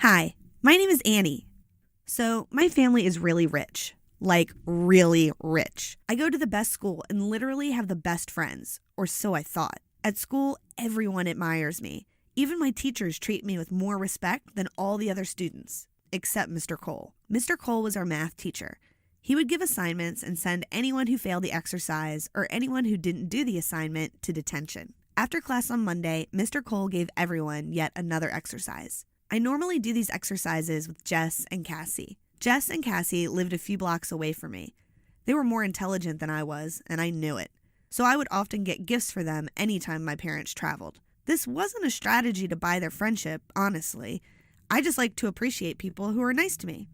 Hi, my name is Annie. So, my family is really rich. Like, really rich. I go to the best school and literally have the best friends, or so I thought. At school, everyone admires me. Even my teachers treat me with more respect than all the other students, except Mr. Cole. Mr. Cole was our math teacher. He would give assignments and send anyone who failed the exercise or anyone who didn't do the assignment to detention. After class on Monday, Mr. Cole gave everyone yet another exercise. I normally do these exercises with Jess and Cassie. Jess and Cassie lived a few blocks away from me. They were more intelligent than I was, and I knew it. So I would often get gifts for them anytime my parents traveled. This wasn't a strategy to buy their friendship, honestly. I just like to appreciate people who are nice to me.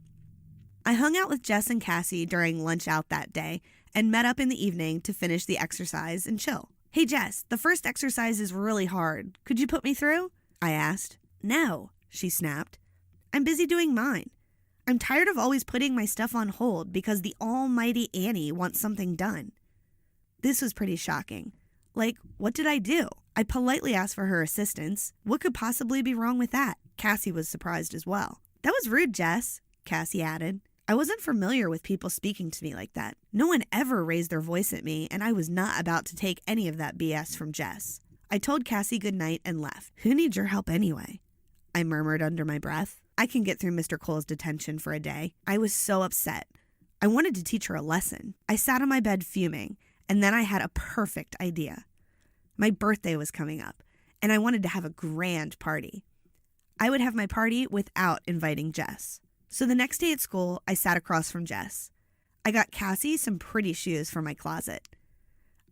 I hung out with Jess and Cassie during lunch out that day and met up in the evening to finish the exercise and chill. Hey Jess, the first exercise is really hard. Could you put me through? I asked. No, she snapped. I'm busy doing mine. I'm tired of always putting my stuff on hold because the almighty Annie wants something done. This was pretty shocking. Like, what did I do? I politely asked for her assistance. What could possibly be wrong with that? Cassie was surprised as well. That was rude, Jess, Cassie added. I wasn't familiar with people speaking to me like that. No one ever raised their voice at me, and I was not about to take any of that BS from Jess. I told Cassie goodnight and left. Who needs your help anyway? I murmured under my breath. I can get through Mr. Cole's detention for a day. I was so upset. I wanted to teach her a lesson. I sat on my bed fuming, and then I had a perfect idea. My birthday was coming up, and I wanted to have a grand party. I would have my party without inviting Jess. So the next day at school, I sat across from Jess. I got Cassie some pretty shoes for my closet.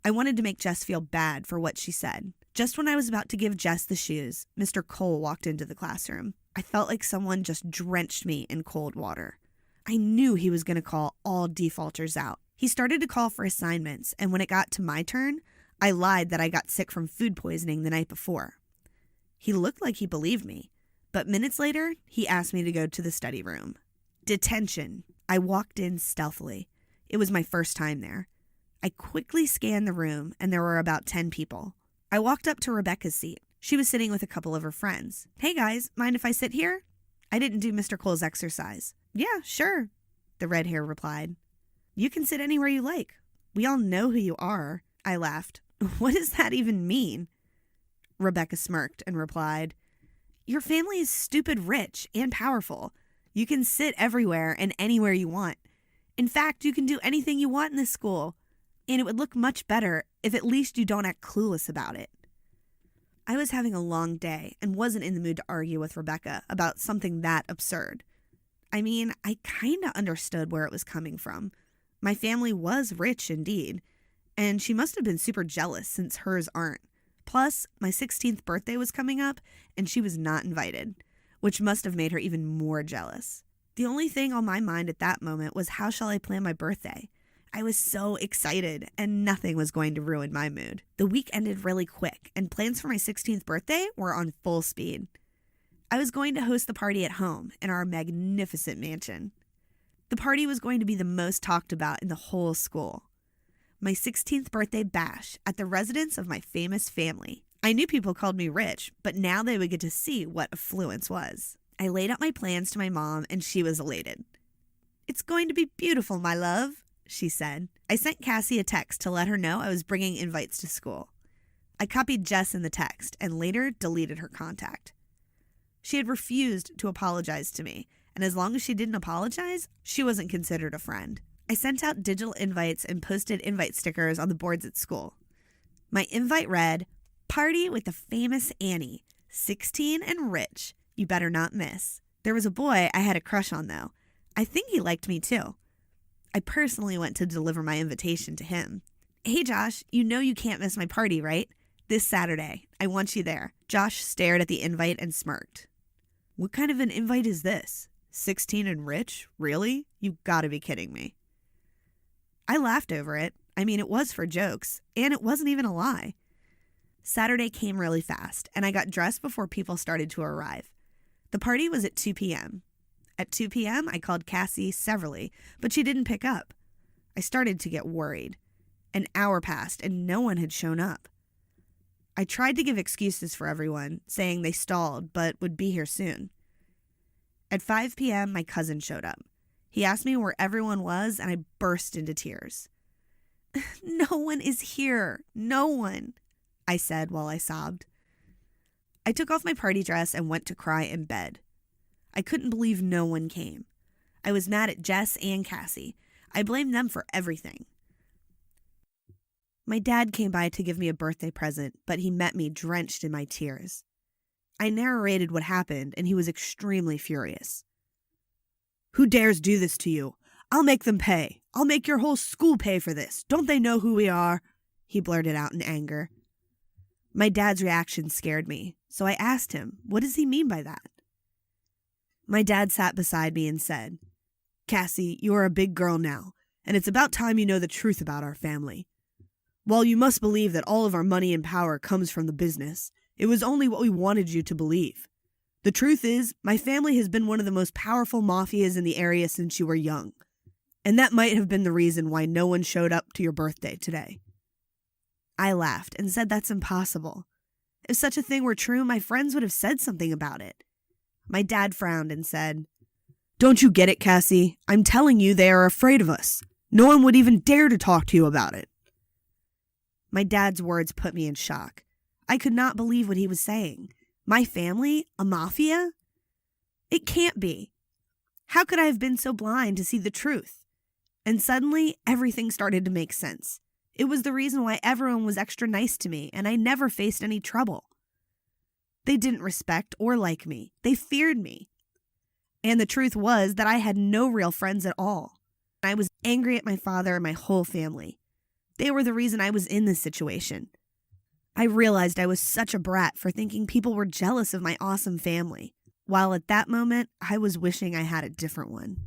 I wanted to make Jess feel bad for what she said. Just when I was about to give Jess the shoes, Mr. Cole walked into the classroom. I felt like someone just drenched me in cold water. I knew he was going to call all defaulters out. He started to call for assignments, and when it got to my turn, I lied that I got sick from food poisoning the night before. He looked like he believed me, but minutes later, he asked me to go to the study room. Detention. I walked in stealthily. It was my first time there. I quickly scanned the room, and there were about 10 people. I walked up to Rebecca's seat. She was sitting with a couple of her friends. Hey guys, mind if I sit here? I didn't do Mr. Cole's exercise. Yeah, sure, the red hair replied. You can sit anywhere you like. We all know who you are. I laughed. What does that even mean? Rebecca smirked and replied, Your family is stupid rich and powerful. You can sit everywhere and anywhere you want. In fact, you can do anything you want in this school. And it would look much better if at least you don't act clueless about it. I was having a long day and wasn't in the mood to argue with Rebecca about something that absurd. I mean, I kind of understood where it was coming from. My family was rich indeed, and she must have been super jealous since hers aren't. Plus, my 16th birthday was coming up, and she was not invited, which must have made her even more jealous. The only thing on my mind at that moment was how shall I plan my birthday? I was so excited, and nothing was going to ruin my mood. The week ended really quick, and plans for my 16th birthday were on full speed. I was going to host the party at home in our magnificent mansion. The party was going to be the most talked about in the whole school. My 16th birthday bash at the residence of my famous family. I knew people called me rich, but now they would get to see what affluence was. I laid out my plans to my mom, and she was elated. It's going to be beautiful, my love, she said. I sent Cassie a text to let her know I was bringing invites to school. I copied Jess in the text and later deleted her contact. She had refused to apologize to me, and as long as she didn't apologize, she wasn't considered a friend. I sent out digital invites and posted invite stickers on the boards at school. My invite read, Party with the famous Annie, 16 and rich. You better not miss. There was a boy I had a crush on, though. I think he liked me, too. I personally went to deliver my invitation to him. Hey, Josh, you know you can't miss my party, right? This Saturday. I want you there. Josh stared at the invite and smirked. What kind of an invite is this? 16 and rich? Really? You've got to be kidding me. I laughed over it. I mean, it was for jokes, and it wasn't even a lie. Saturday came really fast, and I got dressed before people started to arrive. The party was at 2 p.m. At 2 p.m., I called Cassie severally, but she didn't pick up. I started to get worried. An hour passed, and no one had shown up. I tried to give excuses for everyone, saying they stalled but would be here soon. At 5 p.m., my cousin showed up. He asked me where everyone was, and I burst into tears. No one is here. No one, I said while I sobbed. I took off my party dress and went to cry in bed. I couldn't believe no one came. I was mad at Jess and Cassie. I blamed them for everything. My dad came by to give me a birthday present, but he met me drenched in my tears. I narrated what happened, and he was extremely furious. "Who dares do this to you? I'll make them pay. I'll make your whole school pay for this. Don't they know who we are?" he blurted out in anger. My dad's reaction scared me, so I asked him, what does he mean by that? My dad sat beside me and said, "Cassie, you are a big girl now, and it's about time you know the truth about our family. While you must believe that all of our money and power comes from the business, it was only what we wanted you to believe. The truth is, my family has been one of the most powerful mafias in the area since you were young, and that might have been the reason why no one showed up to your birthday today." I laughed and said that's impossible. If such a thing were true, my friends would have said something about it. My dad frowned and said, "Don't you get it, Cassie? I'm telling you they are afraid of us. No one would even dare to talk to you about it." My dad's words put me in shock. I could not believe what he was saying. My family? A mafia? It can't be. How could I have been so blind to see the truth? And suddenly, everything started to make sense. It was the reason why everyone was extra nice to me, and I never faced any trouble. They didn't respect or like me. They feared me. And the truth was that I had no real friends at all. I was angry at my father and my whole family. They were the reason I was in this situation. I realized I was such a brat for thinking people were jealous of my awesome family, while at that moment, I was wishing I had a different one.